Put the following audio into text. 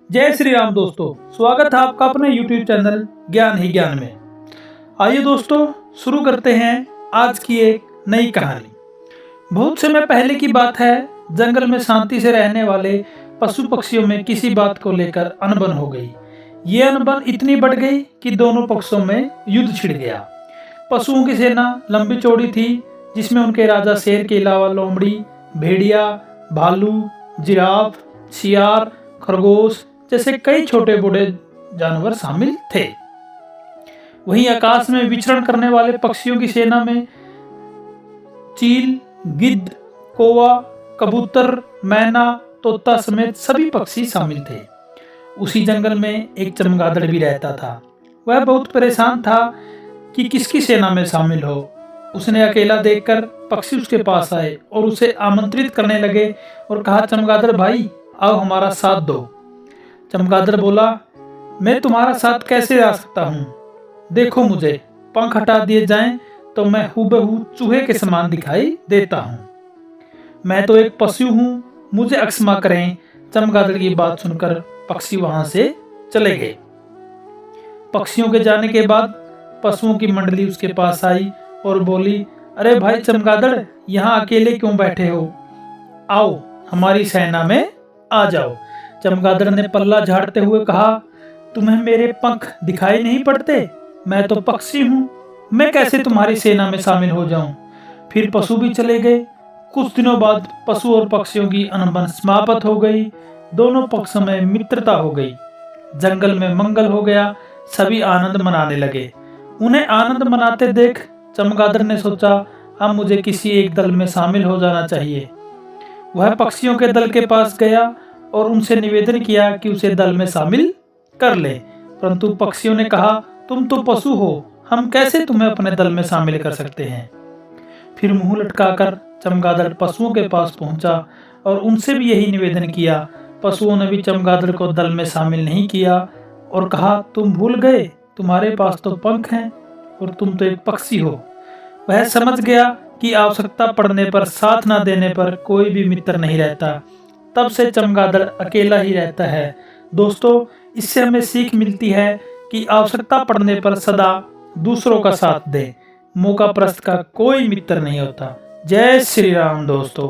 जय श्री राम दोस्तों, स्वागत है आपका अपने YouTube चैनल ज्ञान ही ज्ञान में। आइए दोस्तों शुरू करते हैं आज की एक नई कहानी। बहुत समय पहले की बात है, जंगल में शांति से रहने वाले पशु पक्षियों में किसी बात को लेकर अनबन हो गई। ये अनबन इतनी बढ़ गई कि दोनों पक्षों में युद्ध छिड़ गया। पशुओं की सेना लंबी चौड़ी थी, जिसमें उनके राजा शेर के अलावा लोमड़ी, भेड़िया, भालू, जिराफ, शियार, खरगोश जैसे कई छोटे बड़े जानवर शामिल थे। वहीं आकाश में विचरण करने वाले पक्षियों की सेना में चील, गिद्ध, कौवा, कबूतर, मैना, तोता समेत सभी पक्षी शामिल थे। उसी जंगल में एक चमगादड़ भी रहता था। वह बहुत परेशान था कि किसकी सेना में शामिल हो। उसने अकेला देखकर पक्षी उसके पास आए और उसे आमंत्रित करने लगे और कहा, चमगादड़ भाई आओ हमारा साथ दो। चमगादड़ बोला, मैं तुम्हारा साथ कैसे आ सकता हूँ? देखो मुझे पंख हटा दिए जाएं तो मैं हूबहू चूहे के समान दिखाई देता हूँ। मैं तो एक पशु हूँ, मुझे क्षमा करें। चमगादड़ की बात सुनकर पक्षी वहां से चले गए। पक्षियों के जाने के बाद पशुओं की मंडली उसके पास आई और बोली, अरे भाई चमगादड़, यहाँ अकेले क्यों बैठे हो? आओ हमारी सेना में आ जाओ। चमगादड़ ने पल्ला झाड़ते हुए कहा, तुम्हें मेरे पंख दिखाई नहीं पड़ते? मैं तो पक्षी हूँ, मैं कैसे तुम्हारी सेना में शामिल हो जाऊं? फिर पशु भी चले गए। कुछ दिनों बाद पशु और पक्षियों की अनबन समाप्त हो गई। दोनों पक्षों में मित्रता हो गई। जंगल में मंगल हो गया। सभी आनंद मनाने लगे। उन्हें आनंद मनाते देख चमगादड़ ने सोचा, अब मुझे किसी एक दल में शामिल हो जाना चाहिए। वह पक्षियों के दल के पास गया और उनसे निवेदन किया कि उसे दल में शामिल कर ले। परंतु पक्षियों ने कहा, तुम तो पशु हो, हम कैसे तुम्हें अपने दल में शामिल कर सकते हैं? फिर मुंह लटकाकर चमगादड़ पशुओं के पास पहुंचा और उनसे भी यही निवेदन किया। पशुओं ने भी चमगादड़ को दल में शामिल नहीं किया और कहा, तुम भूल गए, तुम्हारे पास तो पंख हैं और तुम तो एक पक्षी हो। वह समझ गया कि आवश्यकता पड़ने पर, साथ न देने पर कोई भी मित्र नहीं रहता। तब से चमगादड़ अकेला ही रहता है। दोस्तों, इससे हमें सीख मिलती है कि आवश्यकता पड़ने पर सदा दूसरों का साथ दें। मौका परस्त का कोई मित्र नहीं होता। जय श्री राम दोस्तों।